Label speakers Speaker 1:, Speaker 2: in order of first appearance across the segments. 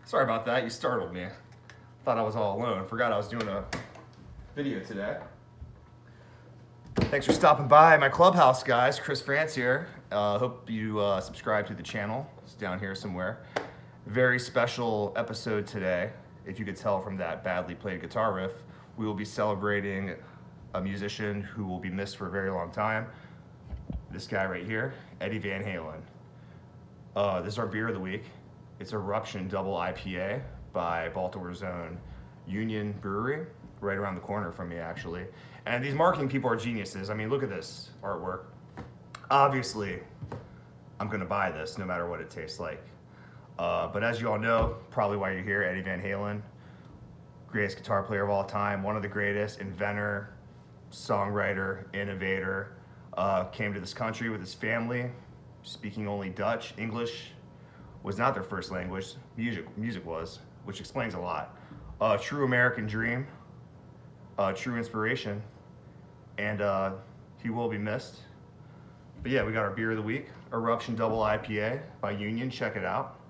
Speaker 1: Sorry about that, you startled me. Thought I was all alone. Forgot I was doing a video today. Thanks for stopping by my clubhouse, guys. Chris France here. Hope you subscribe to the channel. It's down here somewhere. Very special episode today. If you could tell from that badly played guitar riff, we will be celebrating a musician who will be missed for a very long time. This guy right here, Eddie Van Halen. This is our beer of the week. It's Eruption Double IPA by Baltimore's own Union Brewery, right around the corner from me, actually. And these marketing people are geniuses. I mean, look at this artwork. Obviously, I'm gonna buy this no matter what it tastes like. But as you all know, probably why you're here, Eddie Van Halen, greatest guitar player of all time, one of the greatest, inventor, songwriter, innovator, came to this country with his family, speaking only Dutch. English was not their first language, music was, which explains a lot. True American dream, true inspiration, and he will be missed. But yeah, we got our beer of the week, Eruption Double IPA by Union, check it out.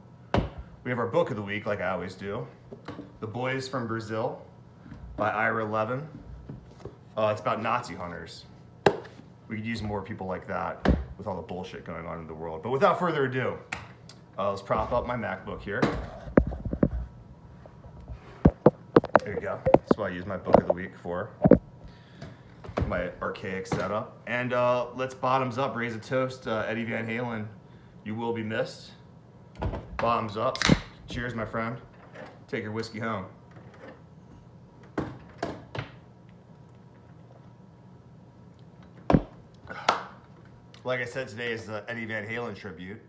Speaker 1: We have our book of the week, like I always do, The Boys from Brazil by Ira Levin. It's about Nazi hunters. We could use more people like that with all the bullshit going on in the world. But without further ado, let's prop up my MacBook here. There you go. That's what I use my book of the week for. My archaic setup. And let's bottoms up, raise a toast. Eddie Van Halen, you will be missed. Bottoms up. Cheers, my friend. Take your whiskey home. Like I said, today is the Eddie Van Halen tribute,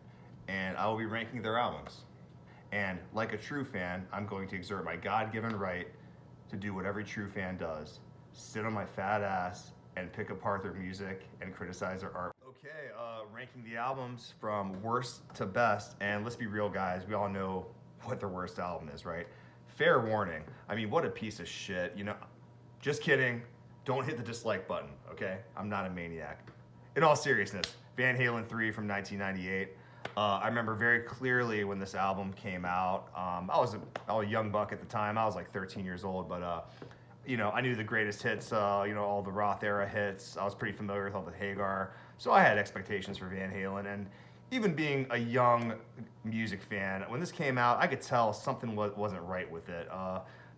Speaker 1: and I will be ranking their albums. And like a true fan, I'm going to exert my God-given right to do what every true fan does. Sit on my fat ass and pick apart their music and criticize their art. Okay, ranking the albums from worst to best, and let's be real, guys, we all know what their worst album is, right? Fair warning. I mean, what a piece of shit, you know? Just kidding. Don't hit the dislike button, okay? I'm not a maniac. In all seriousness, Van Halen 3 from 1998. I remember very clearly when this album came out. I was a young buck at the time. I was like 13 years old, but you know, I knew the greatest hits, you know, all the Roth era hits. I was pretty familiar with all the Hagar, so I had expectations for Van Halen. And even being a young music fan, when this came out, I could tell something wasn't right with it.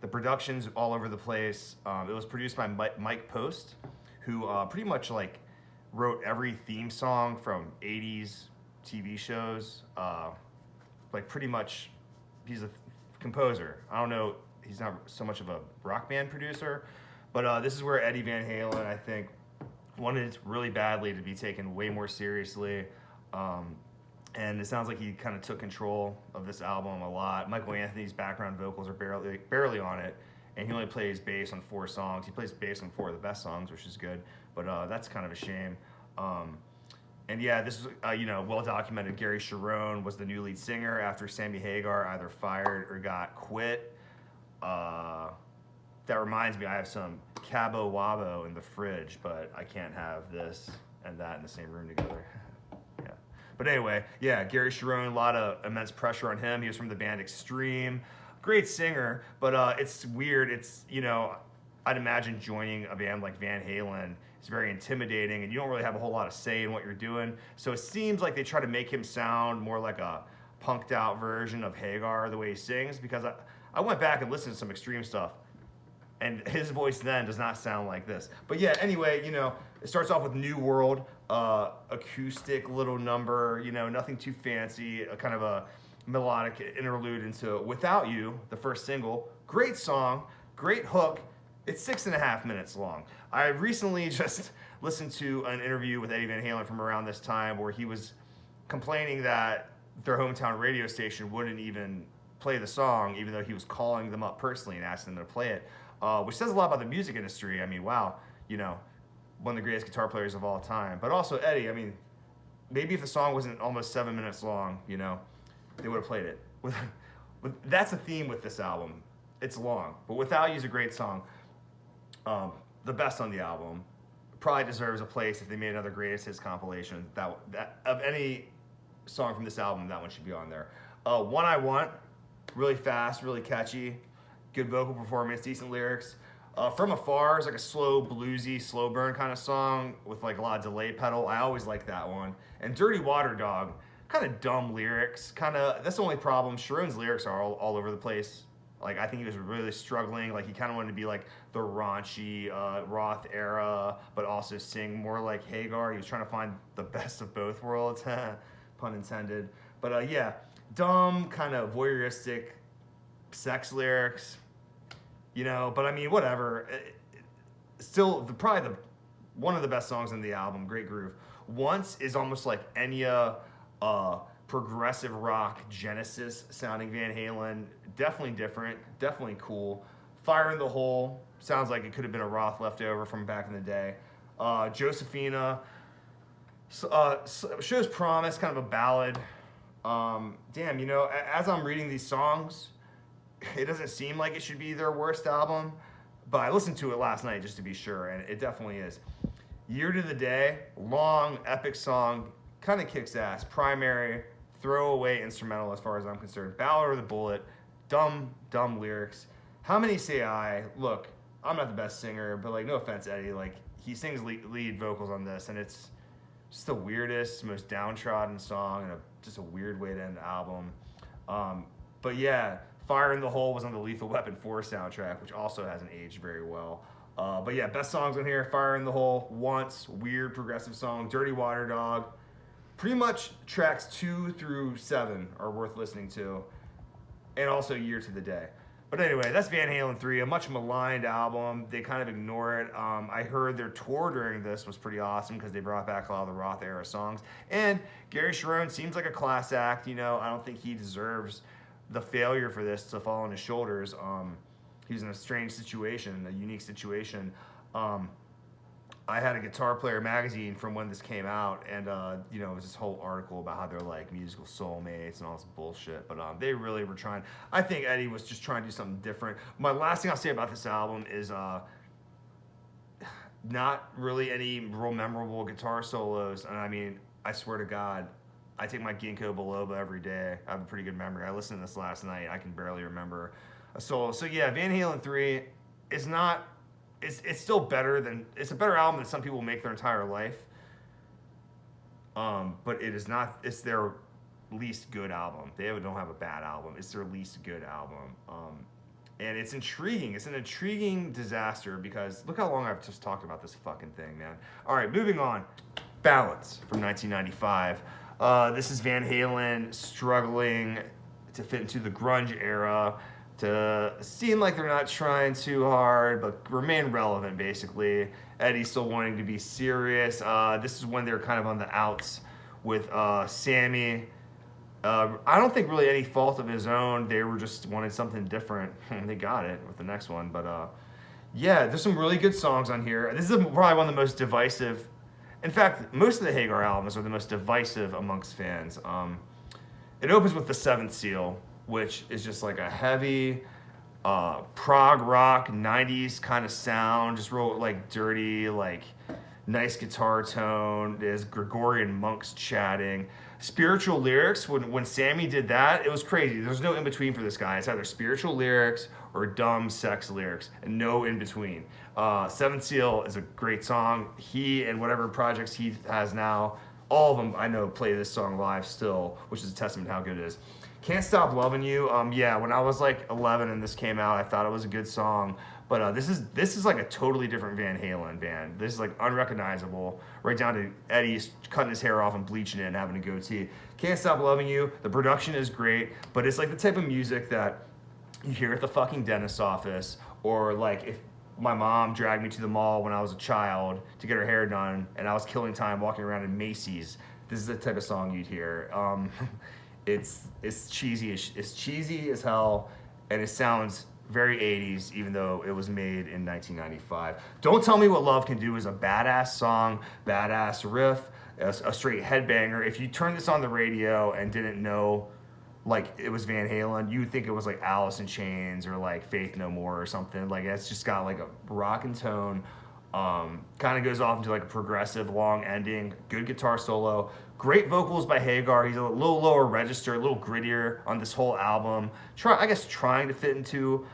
Speaker 1: The production's all over the place. It was produced by Mike Post, who pretty much like wrote every theme song from 80s TV shows. Like pretty much, he's a composer. I don't know, he's not so much of a rock band producer, but this is where Eddie Van Halen, I think, wanted really badly to be taken way more seriously. And it sounds like he kind of took control of this album a lot. Michael Anthony's background vocals are barely on it, and he only plays bass on 4 songs. He plays bass on 4 of the best songs, which is good, but that's kind of a shame. And yeah, this is, you know, well documented. Gary Sharon was the new lead singer after Sammy Hagar either fired or got quit. That reminds me, I have some Cabo Wabo in the fridge, but I can't have this and that in the same room together. Yeah. But anyway, yeah, Gary Sharon, a lot of immense pressure on him. He was from the band Extreme. Great singer, but it's weird. It's, you know, I'd imagine joining a band like Van Halen is very intimidating, and you don't really have a whole lot of say in what you're doing. So it seems like they try to make him sound more like a punked out version of Hagar, the way he sings, because I went back and listened to some Extreme stuff, and his voice then does not sound like this. But yeah, anyway, you know, it starts off with New World, acoustic little number, you know, nothing too fancy, a kind of a melodic interlude into Without You, the first single. Great song, great hook. It's 6.5 minutes long. I recently just listened to an interview with Eddie Van Halen from around this time where he was complaining that their hometown radio station wouldn't even play the song, even though he was calling them up personally and asking them to play it, which says a lot about the music industry. I mean, wow, you know, one of the greatest guitar players of all time. But also Eddie, I mean, maybe if the song wasn't almost 7 minutes long, you know, they would have played it. That's a theme with this album. It's long, but Without You is a great song. The best on the album. Probably deserves a place if they made another greatest hits compilation. That of any song from this album, that one should be on there. One I Want really fast, really catchy, good vocal performance, decent lyrics. From Afar is like a slow, bluesy, slow burn kind of song with like a lot of delay pedal. I always like that one. And Dirty Water Dog, kind of dumb lyrics. That's the only problem. Sharon's lyrics are all over the place. Like, I think he was really struggling. Like, he kind of wanted to be like the raunchy Roth era, but also sing more like Hagar. He was trying to find the best of both worlds, pun intended. But yeah, dumb, kind of voyeuristic sex lyrics. You know, but I mean, whatever. Still, probably one of the best songs on the album. Great groove. Once is almost like Enya, progressive rock Genesis sounding Van Halen. Definitely different. Definitely cool. Fire in the Hole sounds like it could have been a Roth leftover from back in the day. Josephina shows promise, kind of a ballad. Damn, you know, as I'm reading these songs, it doesn't seem like it should be their worst album, but I listened to it last night just to be sure, and it definitely is. Year to the Day, long, epic song, kind of kicks ass. Primary, throwaway instrumental as far as I'm concerned. Ballad or the Bullet, dumb lyrics. How Many Say I? Look, I'm not the best singer, but like, no offense, Eddie, like, he sings lead vocals on this, and it's just the weirdest, most downtrodden song, and just a weird way to end the album. But yeah, Fire in the Hole was on the Lethal Weapon 4 soundtrack, which also hasn't aged very well. But yeah, best songs on here: Fire in the Hole, Once, weird progressive song, Dirty Water Dog. Pretty much tracks 2 through 7 are worth listening to, and also Year to the Day. But anyway, that's Van Halen 3, a much maligned album. They kind of ignore it. I heard their tour during this was pretty awesome because they brought back a lot of the Roth era songs. And Gary Sharon seems like a class act. You know, I don't think he deserves the failure for this to fall on his shoulders. He's in a strange situation, a unique situation. I had a Guitar Player magazine from when this came out, and you know, it was this whole article about how they're like musical soulmates and all this bullshit. But they really were trying. I think Eddie was just trying to do something different. My last thing I'll say about this album is not really any real memorable guitar solos. And I mean, I swear to God, I take my Ginkgo biloba every day. I have a pretty good memory. I listened to this last night. I can barely remember a solo. So yeah, Van Halen 3 is not, it's still better than, it's a better album than some people make their entire life. But it is not, it's their least good album. They don't have a bad album. It's their least good album. And it's intriguing. It's an intriguing disaster because look how long I've just talked about this fucking thing, man. All right, moving on. Balance from 1995. This is Van Halen struggling to fit into the grunge era, to seem like they're not trying too hard, but remain relevant, basically. Eddie's still wanting to be serious. This is when they're kind of on the outs with Sammy. I don't think really any fault of his own. They were just wanting something different. They got it with the next one. But yeah, there's some really good songs on here. This is probably one of the most divisive. In fact, most of the Hagar albums are the most divisive amongst fans. It opens with The Seventh Seal, which is just like a heavy prog rock 90s kind of sound, just real like dirty, like nice guitar tone. There's Gregorian monks chatting. Spiritual lyrics, when Sammy did that, it was crazy. There's no in between for this guy. It's either spiritual lyrics or dumb sex lyrics, and no in between. Seventh Seal is a great song. He and whatever projects he has now, all of them I know play this song live still, which is a testament to how good it is. Can't Stop Loving You. Yeah, when I was like 11 and this came out, I thought it was a good song. But this is like a totally different Van Halen band. This is like unrecognizable, right down to Eddie cutting his hair off and bleaching it and having a goatee. Can't Stop Loving You. The production is great, but it's like the type of music that you hear at the fucking dentist's office, or like if my mom dragged me to the mall when I was a child to get her hair done, and I was killing time walking around in Macy's. This is the type of song you'd hear. It's cheesy. It's cheesy as hell, and it sounds very 80s, even though it was made in 1995. Don't Tell Me What Love Can Do is a badass song, badass riff, a straight headbanger. If you turn this on the radio and didn't know like it was Van Halen, you would think it was like Alice in Chains or like Faith No More or something. Like it's just got like a rockin' tone. Kind of goes off into like a progressive long ending, good guitar solo, Great vocals by Hagar. He's a little lower register, a little grittier on this whole album. Trying to fit into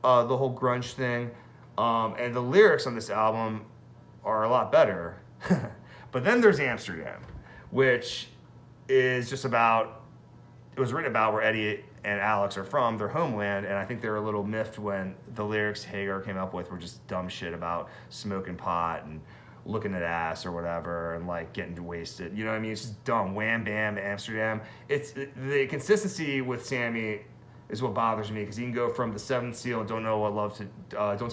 Speaker 1: the whole grunge thing. And the lyrics on this album are a lot better. But then there's Amsterdam, which is just about, it was written about where Eddie and Alex are from, their homeland, and I think they were a little miffed when the lyrics Hagar came up with were just dumb shit about smoking pot and looking at ass or whatever and like getting wasted. You know what I mean? It's just dumb. Wham bam Amsterdam. It's the consistency with Sammy is what bothers me, because he can go from the Seventh Seal and don't tell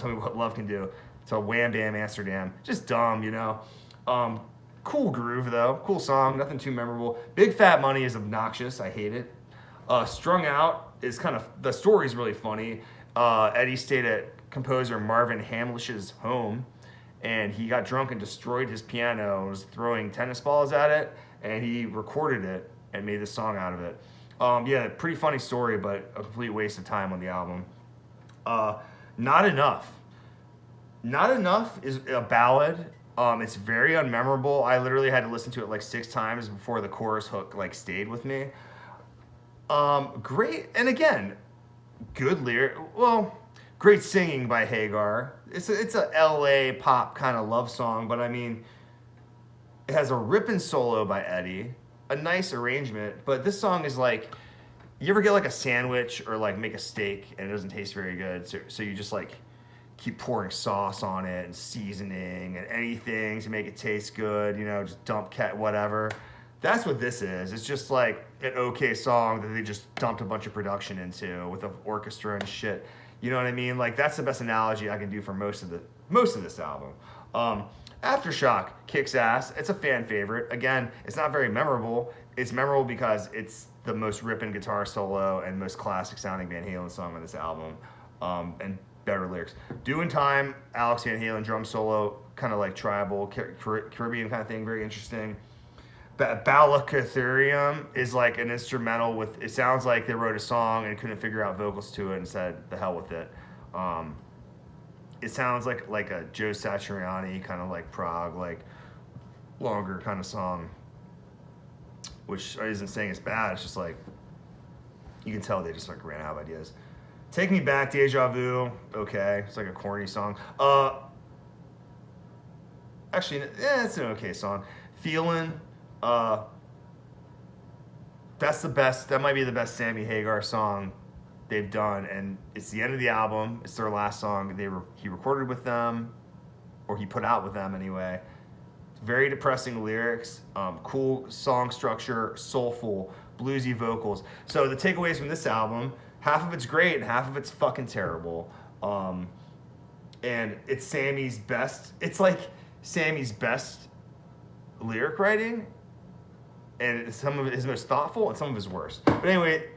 Speaker 1: me what love can do to Wham bam Amsterdam. Just dumb, you know. Cool groove though. Cool song. Nothing too memorable. Big Fat Money is obnoxious. I hate it. Strung Out is the story's really funny. Eddie stayed at composer Marvin Hamlish's home, and he got drunk and destroyed his piano and was throwing tennis balls at it, and he recorded it and made this song out of it. Yeah, pretty funny story, but a complete waste of time on the album. Not Enough. Not Enough is a ballad. It's very unmemorable. I literally had to listen to it like 6 times before the chorus hook like stayed with me. Great, and again, good lyric. Well, great singing by Hagar. It's a LA pop kind of love song, but I mean, it has a ripping solo by Eddie, a nice arrangement. But this song is like, you ever get like a sandwich or like make a steak and it doesn't taste very good, so you just like keep pouring sauce on it and seasoning and anything to make it taste good, you know, just dump whatever. That's what this is. It's just like an okay song that they just dumped a bunch of production into with an orchestra and shit. You know what I mean? Like, that's the best analogy I can do for most of this album. Aftershock Kicks Ass. It's a fan favorite. Again, it's not very memorable. It's memorable because it's the most ripping guitar solo and most classic sounding Van Halen song on this album. And better lyrics. Doing Time, Alex Van Halen drum solo, kind of like tribal, Caribbean kind of thing, very interesting. Balacathurium is like an instrumental with, it sounds like they wrote a song and couldn't figure out vocals to it and said, the hell with it. It sounds like a Joe Satriani kind of like prog, like longer kind of song, which isn't saying it's bad. It's just like, you can tell they just like ran out of ideas. Take Me Back, Deja Vu, okay. It's like a corny song. Actually, it's an okay song. Feelin', that's the best, that might be the best Sammy Hagar song they've done, and it's the end of the album. It's their last song he recorded with them, or he put out with them anyway. Very depressing lyrics, cool song structure, soulful, bluesy vocals. So the takeaways from this album, half of it's great and half of it's fucking terrible. And it's Sammy's best, it's like Sammy's best lyric writing, and some of it is most thoughtful and some of his worst. But anyway,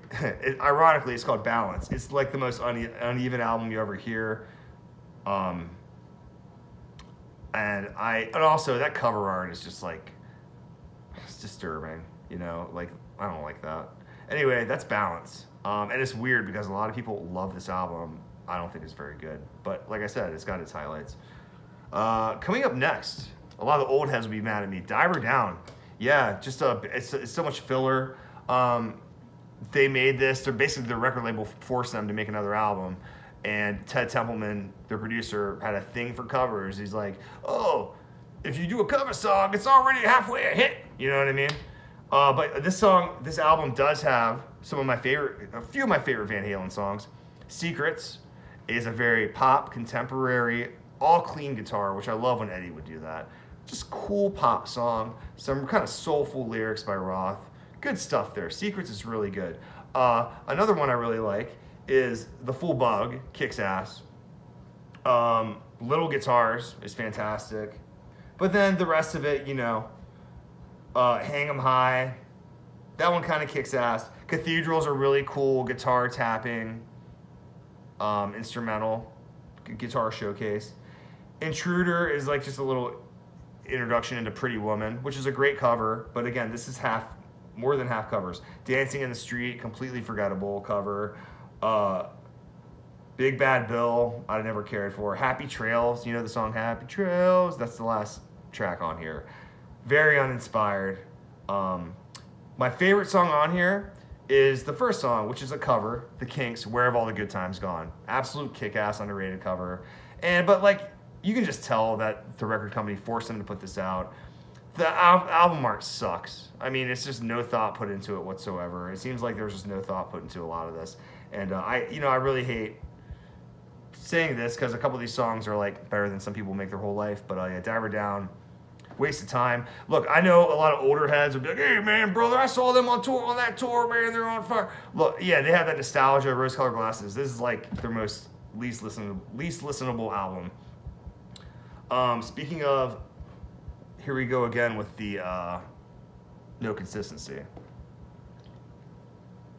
Speaker 1: ironically, it's called Balance. It's like the most uneven album you ever hear. And also that cover art is just like, it's disturbing, you know, like, I don't like that. Anyway, that's Balance. And it's weird because a lot of people love this album. I don't think it's very good, but like I said, it's got its highlights. Coming up next, a lot of the old heads will be mad at me. Diver Down. Yeah, just it's so much filler. They made this. They're basically, the record label forced them to make another album. And Ted Templeman, their producer, had a thing for covers. He's like, oh, if you do a cover song, it's already halfway a hit. You know what I mean? But this album does have a few of my favorite Van Halen songs. Secrets is a very pop, contemporary, all clean guitar, which I love when Eddie would do that. Just cool pop song. Some kind of soulful lyrics by Roth. Good stuff there. Secrets is really good. Another one I really like is The Full Bug, Kicks Ass. Little Guitars is fantastic. But then the rest of it, you know, Hang 'em High, that one kind of kicks ass. Cathedrals are really cool, guitar tapping, instrumental, guitar showcase. Intruder is like just a little introduction into Pretty Woman, which is a great cover, but again, this is more than half covers. Dancing in the Street, completely forgettable cover. Big Bad Bill, I never cared for. Happy Trails, you know the song Happy Trails? That's the last track on here. Very uninspired. My favorite song on here is the first song, which is a cover, The Kinks, Where Have All the Good Times Gone? Absolute kick-ass, underrated cover. But like, you can just tell that the record company forced them to put this out. The album art sucks. I mean, it's just no thought put into it whatsoever. It seems like there's just no thought put into a lot of this. And I really hate saying this because a couple of these songs are like better than some people make their whole life. But yeah, Diver Down, waste of time. Look, I know a lot of older heads would be like, hey man, brother, I saw them on that tour, man, they're on fire. Look, yeah, they have that nostalgia, rose-colored glasses. This is like their most least listenable album. Speaking of, here we go again with the no consistency.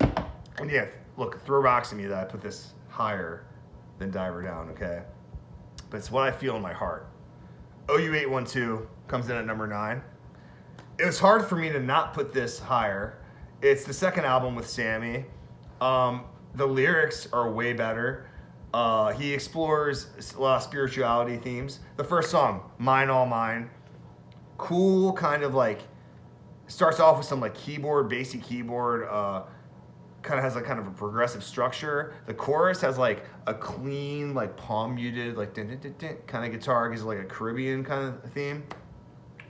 Speaker 1: And yeah, look, throw rocks at me that I put this higher than Diver Down, okay? But it's what I feel in my heart. OU812 comes in at number 9. It was hard for me to not put this higher. It's the second album with Sammy. The lyrics are way better. He explores a lot of spirituality themes. The first song, Mine All Mine, cool, kind of like, starts off with some like keyboard, bassy keyboard, kind of has like kind of a progressive structure. The chorus has like a clean, like palm muted, like din, din, din, din, kind of guitar, gives it like a Caribbean kind of theme.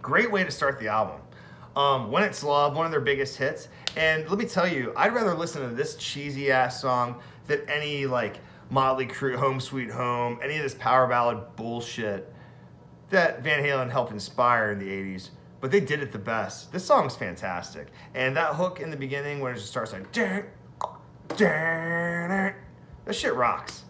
Speaker 1: Great way to start the album. When It's Love, one of their biggest hits. And let me tell you, I'd rather listen to this cheesy ass song than any like Motley Crue, Home Sweet Home, any of this power ballad bullshit that Van Halen helped inspire in the 80s. But they did it the best. This song's fantastic. And that hook in the beginning when it just starts like, that shit rocks.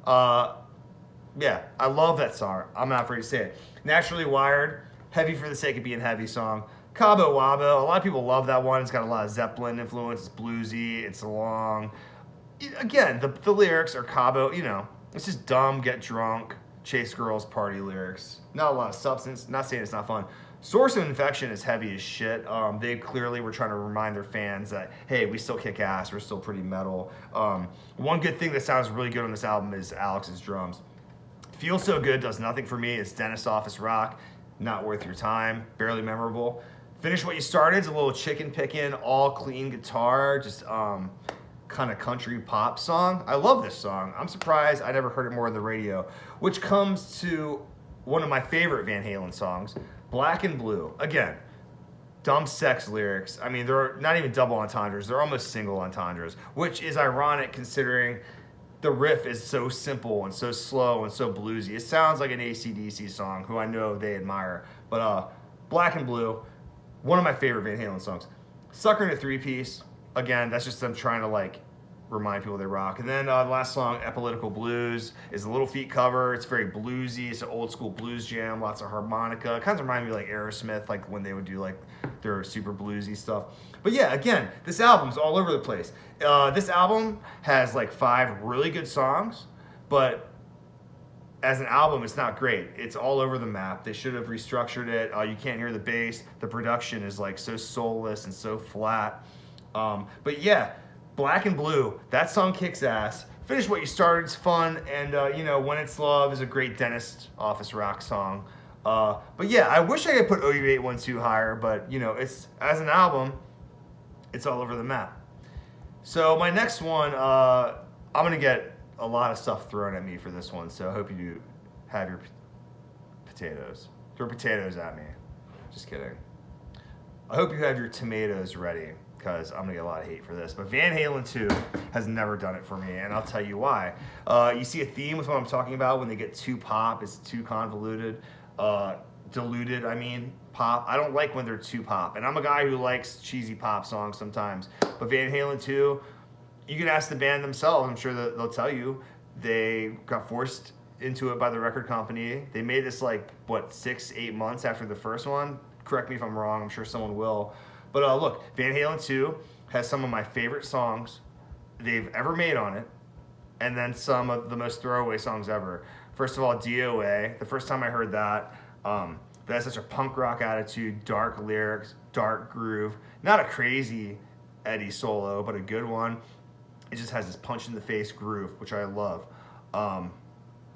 Speaker 1: Yeah, I love that song. I'm not afraid to say it. Naturally Wired, heavy for the sake of being heavy song. Cabo Wabo, a lot of people love that one. It's got a lot of Zeppelin influence. It's bluesy. It's long. Again, the lyrics are Cabo, it's just dumb, get drunk, chase girls, party lyrics. Not a lot of substance. Not saying it's not fun. Source of Infection is heavy as shit. They clearly were trying to remind their fans that, hey, we still kick ass. We're still pretty metal. One good thing that sounds really good on this album is Alex's drums. Feel So Good does nothing for me. It's dentist office rock. Not worth your time. Barely memorable. Finish What You Started is a little chicken picking, all clean guitar, just kind of country pop song. I love this song. I'm surprised I never heard it more on the radio, which comes to one of my favorite Van Halen songs, Black and Blue. Again, dumb sex lyrics. I mean, they're not even double entendres. They're almost single entendres, which is ironic considering the riff is so simple and so slow and so bluesy. It sounds like an AC/DC song, who I know they admire. But Black and Blue, one of my favorite Van Halen songs. Sucker in a Three-Piece. Again, that's just them trying to like remind people they rock. And then the last song, Epileptical Blues, is a Little Feat cover. It's very bluesy. It's an old school blues jam, lots of harmonica. It kind of reminds me of like Aerosmith, like when they would do like their super bluesy stuff. But yeah, again, this album's all over the place. This album has like 5 really good songs, but as an album, it's not great. It's all over the map. They should have restructured it. You can't hear the bass. The production is like so soulless and so flat. But yeah, Black and Blue, that song kicks ass. Finish What You Started, it's fun. And, When It's Love is a great dentist office rock song. But yeah, I wish I could put OU812 higher, but, it's as an album, it's all over the map. So my next one, I'm going to get a lot of stuff thrown at me for this one, so I hope you have your potatoes. Throw potatoes at me. Just kidding. I hope you have your tomatoes ready, because I'm going to get a lot of hate for this. But Van Halen 2 has never done it for me, and I'll tell you why. You see a theme with what I'm talking about when they get too pop. It's too convoluted. Diluted, pop. I don't like when they're too pop. And I'm a guy who likes cheesy pop songs sometimes. But Van Halen 2, you can ask the band themselves. I'm sure that they'll tell you. They got forced into it by the record company. They made this 6-8 months after the first one. Correct me if I'm wrong. I'm sure someone will. But look, Van Halen 2 has some of my favorite songs they've ever made on it, and then some of the most throwaway songs ever. First of all, DOA. The first time I heard that, that has such a punk rock attitude, dark lyrics, dark groove. Not a crazy Eddie solo, but a good one. It just has this punch-in-the-face groove, which I love.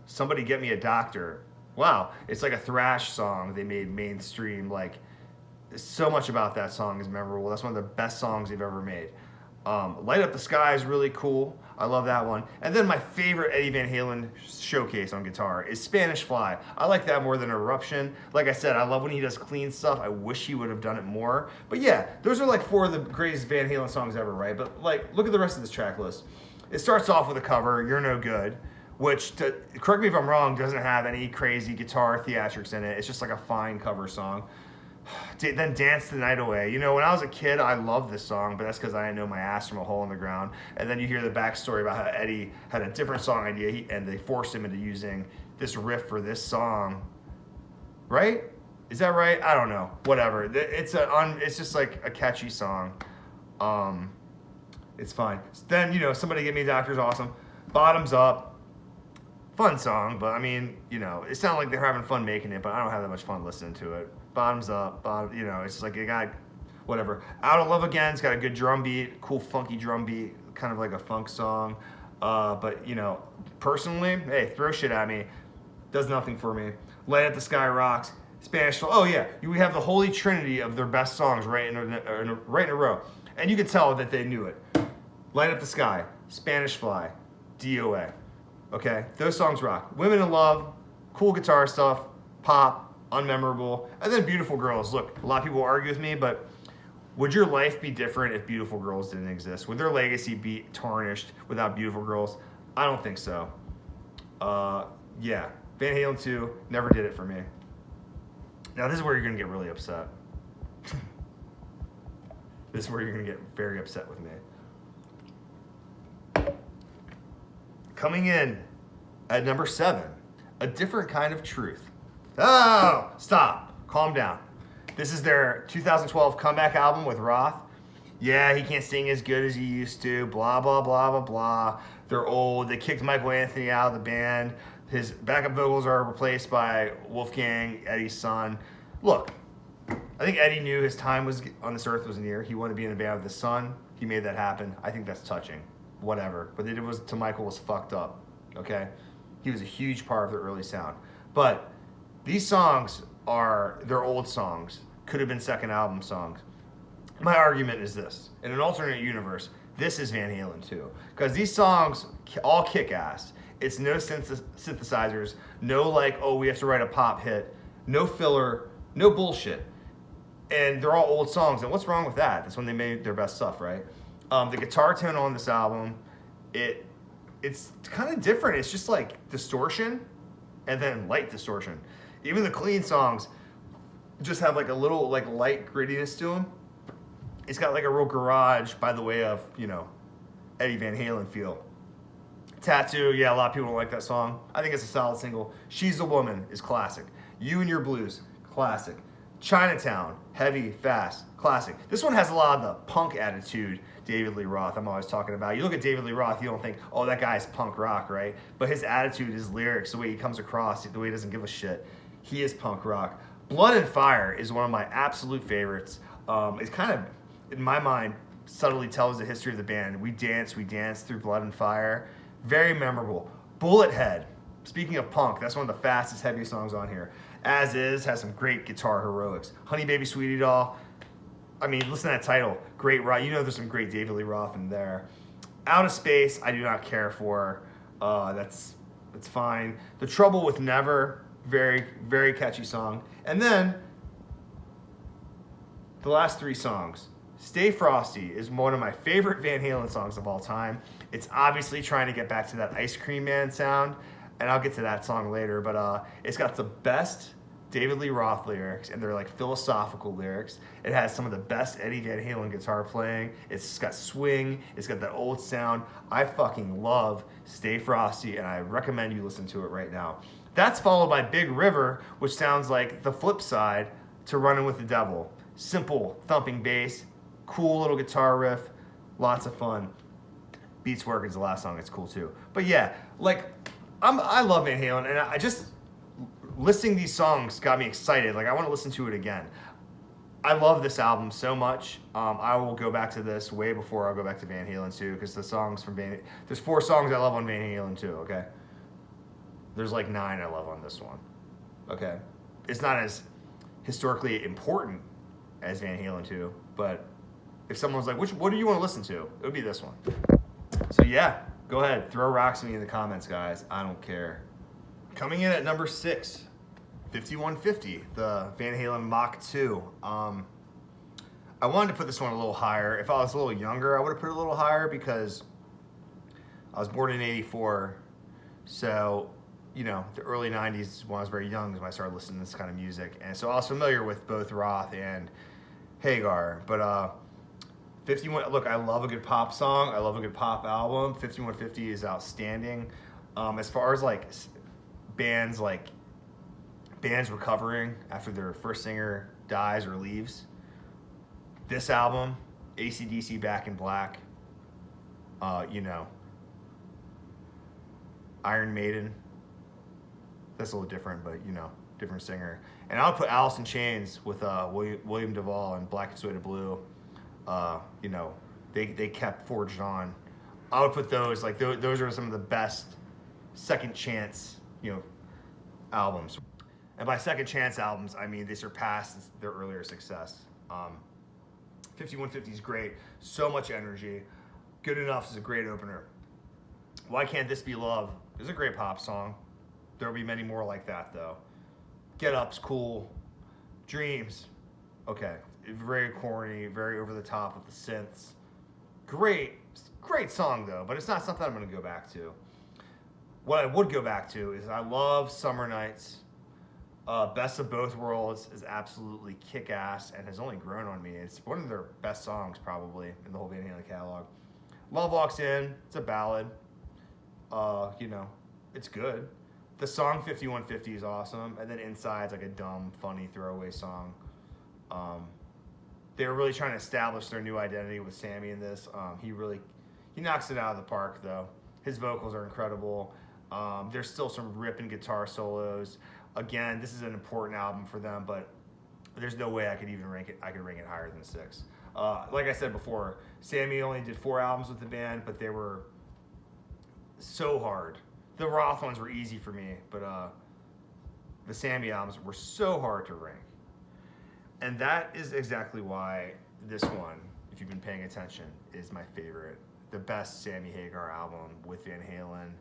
Speaker 1: Somebody Get Me a Doctor. Wow, it's like a thrash song they made mainstream, so much about that song is memorable. That's one of the best songs they've ever made. Light Up the Sky is really cool. I love that one. And then my favorite Eddie Van Halen showcase on guitar is Spanish Fly. I like that more than Eruption. Like I said, I love when he does clean stuff. I wish he would have done it more. But yeah, those are like 4 of the greatest Van Halen songs ever, right? But like, look at the rest of this track list. It starts off with a cover, You're No Good, which, correct me if I'm wrong, doesn't have any crazy guitar theatrics in it. It's just like a fine cover song. Then Dance the Night Away. You know, when I was a kid, I loved this song, but that's because I didn't know my ass from a hole in the ground. And then you hear the backstory about how Eddie had a different song idea, and they forced him into using this riff for this song. Right? Is that right? I don't know. Whatever. It's just like a catchy song. It's fine. Then, you know, Somebody Get Me a Doctor's awesome. Bottoms Up. Fun song, but I mean, you know, it sounded like they're having fun making it, but I don't have that much fun listening to it. Bottoms Up, you know, it's just like a guy, whatever. Out of Love Again's got a good drum beat, cool funky drum beat, kind of like a funk song. But, you know, personally, hey, throw shit at me. Does nothing for me. Light Up the Sky rocks. Spanish, oh yeah, we have the holy trinity of their best songs right in a row. And you could tell that they knew it. Light Up the Sky, Spanish Fly, DOA. Okay, those songs rock. Women in Love, cool guitar stuff, pop, unmemorable. And then Beautiful Girls. Look, a lot of people argue with me, but would your life be different if Beautiful Girls didn't exist? Would their legacy be tarnished without Beautiful Girls? I don't think so. Yeah, Van Halen 2 never did it for me. Now this is where you're gonna get really upset. This is where you're gonna get very upset with me. Coming in at number 7, A Different Kind of Truth. Oh, stop. Calm down. This is their 2012 comeback album with Roth. Yeah, he can't sing as good as he used to. Blah, blah, blah, blah, blah. They're old. They kicked Michael Anthony out of the band. His backup vocals are replaced by Wolfgang, Eddie's son. Look, I think Eddie knew his time was on this earth was near. He wanted to be in a band with his son. He made that happen. I think that's touching. Whatever. But it was to Michael was fucked up. Okay? He was a huge part of the early sound. But these songs they're old songs. Could have been second album songs. My argument is this. In an alternate universe, this is Van Halen too. Because these songs all kick ass. It's no synthesizers, no like, oh, we have to write a pop hit, no filler, no bullshit. And they're all old songs. And what's wrong with that? That's when they made their best stuff, right? The guitar tone on this album, it's kind of different. It's just like distortion and then light distortion. Even the clean songs just have like a little like light grittiness to them. It's got like a real garage by the way of, you know, Eddie Van Halen feel. Tattoo, yeah, a lot of people don't like that song. I think it's a solid single. She's a Woman is classic. You and Your Blues, classic. Chinatown, heavy, fast, classic. This one has a lot of the punk attitude David Lee Roth I'm always talking about. You look at David Lee Roth, you don't think, oh, that guy's punk rock, right? But his attitude, his lyrics, the way he comes across, the way he doesn't give a shit, he is punk rock. Blood and Fire is one of my absolute favorites. It's kind of, in my mind, subtly tells the history of the band. We dance through Blood and Fire. Very memorable. Bullet Head. Speaking of punk, that's one of the fastest, heaviest songs on here. As Is has some great guitar heroics. Honey Baby Sweetie Doll. I mean, listen to that title. Great Roth. You know there's some great David Lee Roth in there. Out of Space, I do not care for. That's fine. The Trouble with Never, very, very catchy song. And then the last 3 songs. Stay Frosty is one of my favorite Van Halen songs of all time. It's obviously trying to get back to that Ice Cream Man sound, and I'll get to that song later, but it's got the best David Lee Roth lyrics, and they're like philosophical lyrics. It has some of the best Eddie Van Halen guitar playing. It's got swing. It's got that old sound. I fucking love Stay Frosty, and I recommend you listen to it right now. That's followed by Big River, which sounds like the flip side to Running with the Devil. Simple, thumping bass, cool little guitar riff, lots of fun. Beats Work is the last song. It's cool too. But yeah, like I love Van Halen, and I just listing these songs got me excited. Like I want to listen to it again. I love this album so much. I will go back to this way before I'll go back to Van Halen 2 because the songs from there's 4 songs I love on Van Halen 2. Okay, there's like 9 I love on this one. Okay, it's not as historically important as Van Halen too. But if someone's like, what do you want to listen to? It would be this one. So yeah, go ahead, throw rocks at me in the comments, guys. I don't care. Coming in at number 6, 5150, the Van Halen Mach 2. I wanted to put this one a little higher. If I was a little younger, I would have put it a little higher because I was born in 84. So, you know, the early 90s when I was very young is when I started listening to this kind of music. And so I was familiar with both Roth and Hagar. But 51, look, I love a good pop song. I love a good pop album. 5150 is outstanding. As far as like bands recovering after their first singer dies or leaves, this album, AC/DC Back in Black, you know, Iron Maiden, that's a little different, but you know, different singer. And I'll put Alice in Chains with William Duvall and Black and Suede Blue. You know, they kept Forged On. I would put those, like those are some of the best second chance, you know, albums. And by second chance albums, I mean they surpassed their earlier success. 5150 is great, so much energy. Good Enough is a great opener. Why Can't This Be Love is a great pop song. There will be many more like that though. Get Up's cool. Dreams, okay, very corny, very over the top with the synths. Great song though, but it's not something I'm gonna go back to. What I would go back to is I love Summer Nights. Best of Both Worlds is absolutely kick-ass and has only grown on me. It's one of their best songs probably in the whole Van Halen catalog. Love Walks In, it's a ballad. You know, it's good. The song 5150 is awesome, and then Inside's like a dumb, funny throwaway song. They were really trying to establish their new identity with Sammy in this. He knocks it out of the park though. His vocals are incredible. There's still some ripping guitar solos. Again, this is an important album for them, but there's no way I could even rank it. I could rank it higher than 6. Like I said before, Sammy only did 4 albums with the band, but they were so hard. The Roth ones were easy for me, but the Sammy albums were so hard to rank. And that is exactly why this one, if you've been paying attention, is my favorite. The best Sammy Hagar album with Van Halen.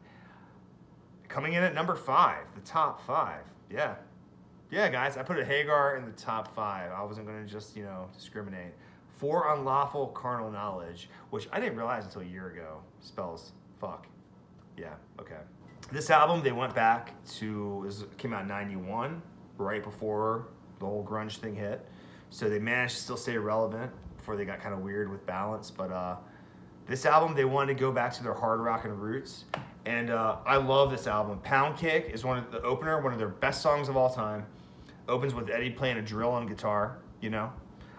Speaker 1: Coming in at number 5, the top 5. Yeah, guys, I put a Hagar in the top 5. I wasn't going to just, you know, discriminate. For Unlawful Carnal Knowledge, which I didn't realize until a year ago spells fuck. Yeah, okay. This album, they went back to, came out in 91, right before the whole grunge thing hit. So they managed to still stay relevant before they got kind of weird with balance. But this album, they wanted to go back to their hard rockin' roots. And I love this album. Pound Cake is one of their best songs of all time. Opens with Eddie playing a drill on guitar, you know.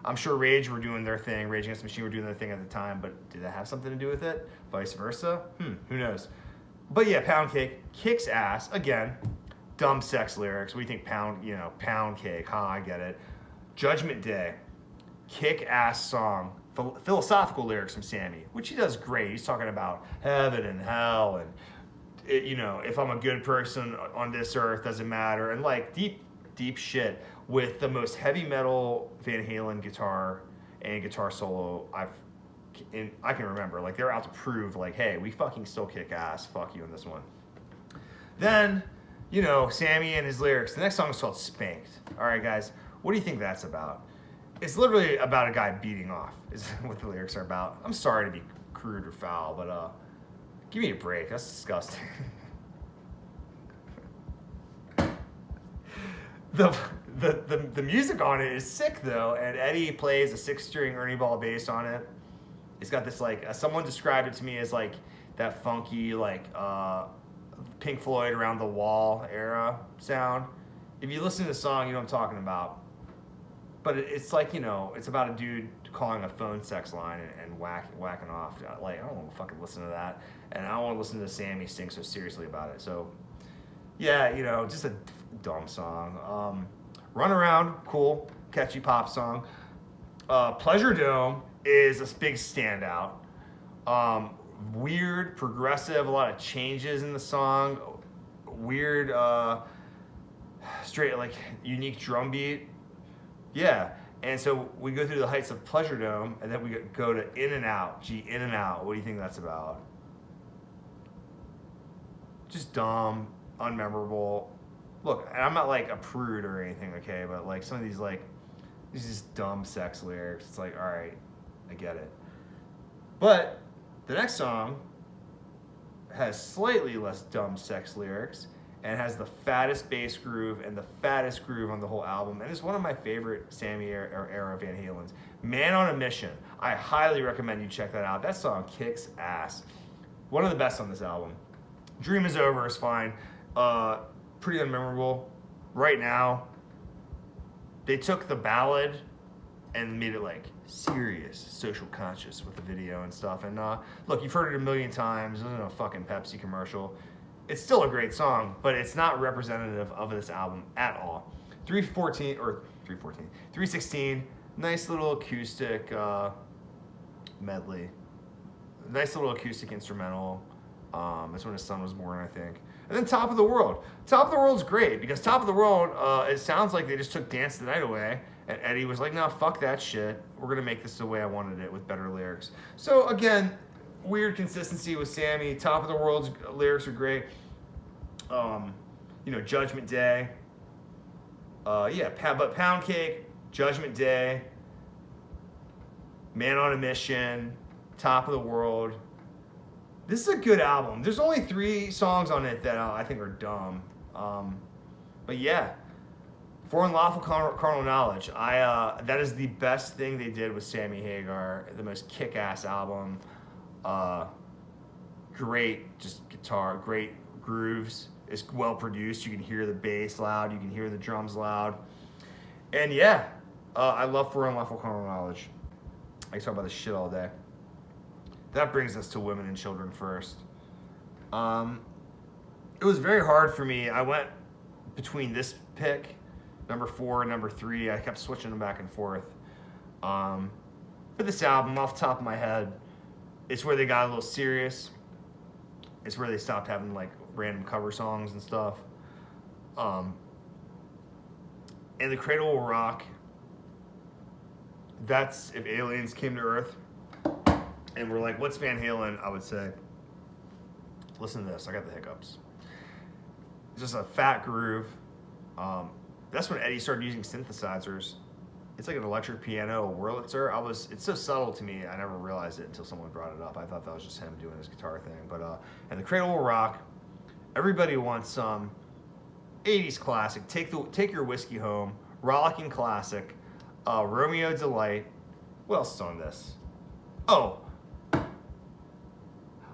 Speaker 1: I'm sure Rage were doing their thing. Rage Against the Machine were doing their thing at the time, but did that have something to do with it? Vice versa? Who knows? But yeah, Pound Cake kicks ass. Again, dumb sex lyrics. We think pound cake. I get it. Judgment Day, kick ass song. Philosophical lyrics from Sammy, which he does great. He's talking about heaven and hell and, you know, if I'm a good person on this earth, doesn't matter. And like deep shit with the most heavy metal Van Halen guitar and guitar solo I can remember. Like they're out to prove like, hey, we fucking still kick ass. Fuck you on this one. Then, you know, Sammy and his lyrics. The next song is called Spanked. All right, guys, what do you think that's about? It's literally about a guy beating off, is what the lyrics are about. I'm sorry to be crude or foul, but give me a break. That's disgusting. The music on it is sick though, and Eddie plays a 6-string Ernie Ball bass on it. It's got this like someone described it to me as like that funky like Pink Floyd Around the Wall era sound. If you listen to the song, you know what I'm talking about. But it's like, you know, it's about a dude calling a phone sex line and whacking off. Like, I don't want to fucking listen to that. And I don't want to listen to Sammy sing so seriously about it. So, yeah, you know, just a dumb song. Run Around, cool, catchy pop song. Pleasure Dome is a big standout. Weird, progressive, a lot of changes in the song. Weird, straight, like, unique drum beat. Yeah, And so we go through the heights of Pleasure Dome, and then we go to In and Out. Gee, In and Out. What do you think that's about? Just dumb, unmemorable. Look, I'm not like a prude or anything, okay? But like some of these just dumb sex lyrics. It's like, all right, I get it. But the next song has slightly less dumb sex lyrics and has the fattest bass groove and the fattest groove on the whole album. And it's one of my favorite Sammy era Van Halen's. Man on a Mission. I highly recommend you check that out. That song kicks ass. One of the best on this album. Dream is Over is fine. Pretty unmemorable. Right Now, they took the ballad and made it like serious, social conscious with the video and stuff. And look, you've heard it a million times. This isn't a fucking Pepsi commercial. It's still a great song, but it's not representative of this album at all. 316, nice little acoustic medley. Nice little acoustic instrumental. That's when his son was born, I think. And then Top of the World. Top of the World's great because Top of the World, it sounds like they just took Dance the Night away. And Eddie was like, no, fuck that shit. We're going to make this the way I wanted it with better lyrics. So again, weird consistency with Sammy. Top of the World's lyrics are great. Judgment Day. But Pound Cake, Judgment Day, Man on a Mission, Top of the World. This is a good album. There's only 3 songs on it that I think are dumb. But yeah, For Unlawful Carnal Knowledge. That is the best thing they did with Sammy Hagar. The most kick-ass album. Great, just guitar, great grooves. It's well produced. You can hear the bass loud. You can hear the drums loud. And yeah, I love For Unlawful Carnal Knowledge. I can talk about this shit all day. That brings us to Women and Children First. It was very hard for me. I went between this pick, number 4 and number 3. I kept switching them back and forth. For this album, off the top of my head, it's where they got a little serious. It's where they stopped having like random cover songs and stuff. And The Cradle Will Rock. That's if aliens came to Earth and we're like, what's Van Halen? I would say, listen to this. I got the hiccups. It's just a fat groove. That's when Eddie started using synthesizers. It's like an electric piano, a Wurlitzer. It's so subtle to me, I never realized it until someone brought it up. I thought that was just him doing his guitar thing. But and The Cradle Will Rock. Everybody wants some 80s classic. Take Your Whiskey Home. Rollicking classic. Romeo Delight. What else is on this? Oh.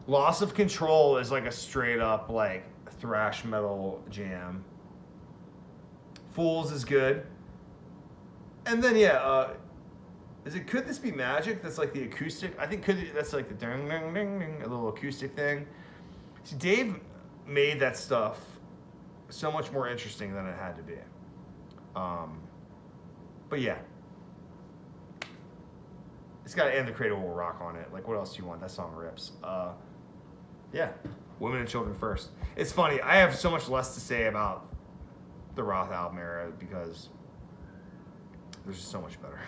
Speaker 1: Loss of Control is like a straight up like thrash metal jam. Fools is good. And then Could This Be Magic? That's like the acoustic. I think that's like the ding ding ding ding, a little acoustic thing. See, Dave made that stuff so much more interesting than it had to be. But yeah. It's got And the Cradle Will Rock on it. Like, what else do you want? That song rips. Yeah. Women and Children First. It's funny. I have so much less to say about the Roth album era because there's just so much better.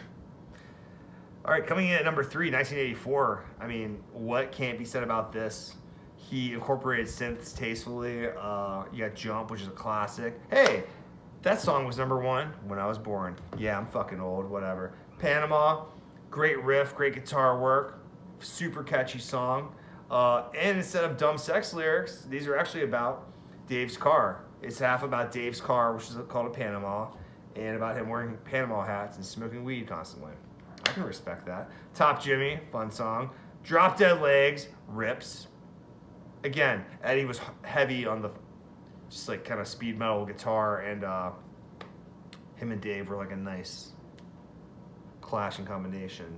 Speaker 1: All right, coming in at number 3, 1984. I mean, what can't be said about this? He incorporated synths tastefully. You got Jump, which is a classic. Hey, that song was number 1 when I was born. Yeah, I'm fucking old, whatever. Panama, great riff, great guitar work, super catchy song. And instead of dumb sex lyrics, these are actually about Dave's car. It's half about Dave's car, which is called a Panama, and about him wearing Panama hats and smoking weed constantly. I can respect that. Top Jimmy, fun song. Drop Dead Legs, rips. Again, Eddie was heavy on the just like kind of speed metal guitar, and him and Dave were like a nice clashing combination.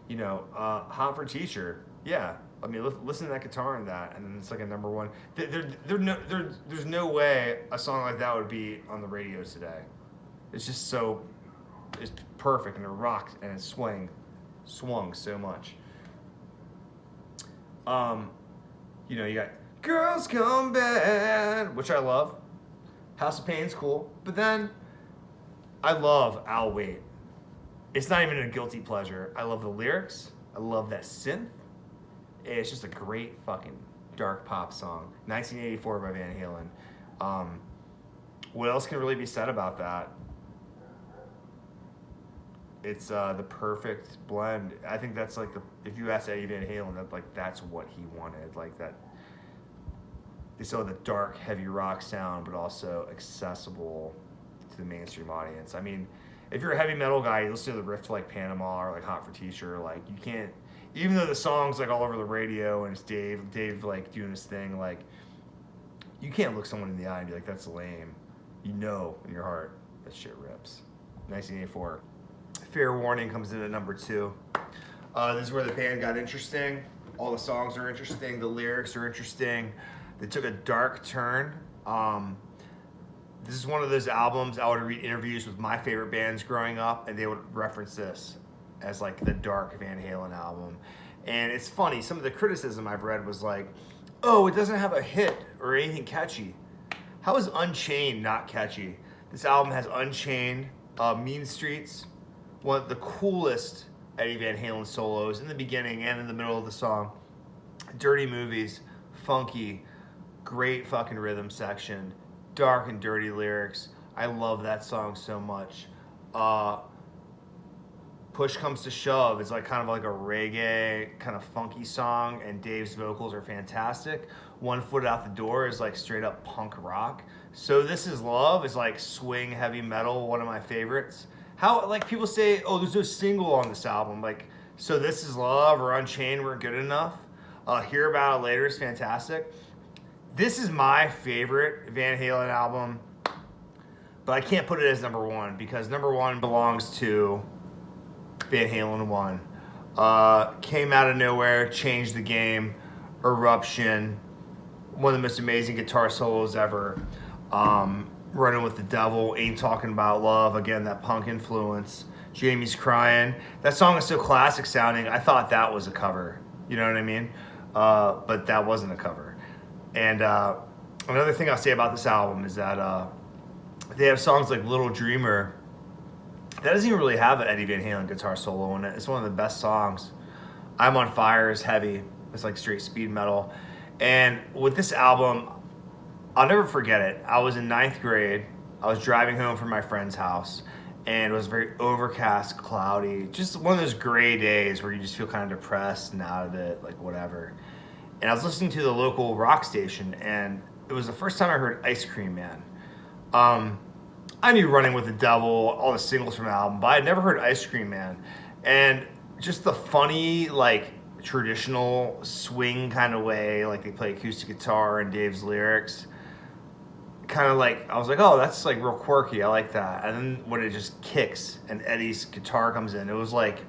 Speaker 1: Hot for Teacher, yeah. I mean, listen to that guitar in that, and then it's like a number 1. There's no way a song like that would be on the radio today. It's just it's perfect, and it rocked, and it swung so much. You got Girls Come Bad, which I love. House of Pain's cool, but then I love I'll Wait. It's not even a guilty pleasure. I love the lyrics. I love that synth. It's just a great fucking dark pop song. 1984 by Van Halen. What else can really be said about that? It's the perfect blend. I think that's like if you ask Eddie Van Halen, that's what he wanted. Like that. They still have the dark, heavy rock sound, but also accessible to the mainstream audience. I mean, if you're a heavy metal guy, you listen to the riff to like Panama or like Hot for Teacher. Like you can't, even though the song's like all over the radio and it's Dave like doing his thing. Like you can't look someone in the eye and be like, "That's lame." You know in your heart that shit rips. 1984. Fair Warning comes in at number 2. This is where the band got interesting. All the songs are interesting. The lyrics are interesting. They took a dark turn. This is one of those albums I would read interviews with my favorite bands growing up, and they would reference this as like the dark Van Halen album. And it's funny, some of the criticism I've read was like, oh, it doesn't have a hit or anything catchy. How is Unchained not catchy? This album has Unchained, Mean Streets, one of the coolest Eddie Van Halen solos in the beginning and in the middle of the song. Dirty Movies, funky, great fucking rhythm section, dark and dirty lyrics. I love that song so much. Push Comes to Shove is like kind of like a reggae kind of funky song, and Dave's vocals are fantastic. One Foot Out the Door is like straight up punk rock. So This Is Love is like swing heavy metal, one of my favorites. How, like, people say, oh, there's no single on this album. Like, So This Is Love or Unchained weren't good enough. Hear About It Later is fantastic. This is my favorite Van Halen album, but I can't put it as number 1 because number 1 belongs to Van Halen 1. Came Out of Nowhere, changed the game. Eruption, one of the most amazing guitar solos ever. Running with the Devil, Ain't Talking About Love, again, that punk influence. Jamie's Crying. That song is so classic sounding, I thought that was a cover. You know what I mean? But that wasn't a cover. And another thing I'll say about this album is that they have songs like Little Dreamer. That doesn't even really have an Eddie Van Halen guitar solo in it. It's one of the best songs. I'm on Fire is heavy. It's like straight speed metal. And with this album, I'll never forget it. I was in 9th grade. I was driving home from my friend's house, and it was very overcast, cloudy. Just one of those gray days where you just feel kind of depressed and out of it, like whatever. And I was listening to the local rock station, and it was the first time I heard Ice Cream Man. I knew Running with the Devil, all the singles from the album, but I'd never heard Ice Cream Man. And just the funny, like, traditional swing kind of way, like they play acoustic guitar and Dave's lyrics, kind of like, I was like, oh, that's like real quirky, I like that. And then when it just kicks and Eddie's guitar comes in, it was like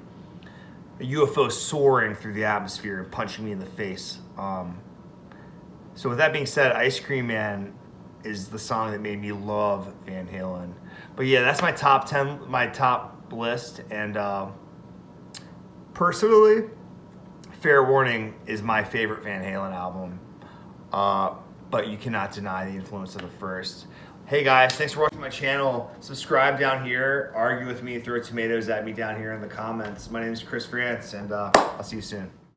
Speaker 1: a UFO soaring through the atmosphere and punching me in the face. So with that being said, Ice Cream Man is the song that made me love Van Halen. But yeah, that's my top 10, my top list. And personally, Fair Warning is my favorite Van Halen album. But you cannot deny the influence of the first. Hey guys, thanks for watching my channel. Subscribe down here, argue with me, throw tomatoes at me down here in the comments. My name is Chris France, and I'll see you soon.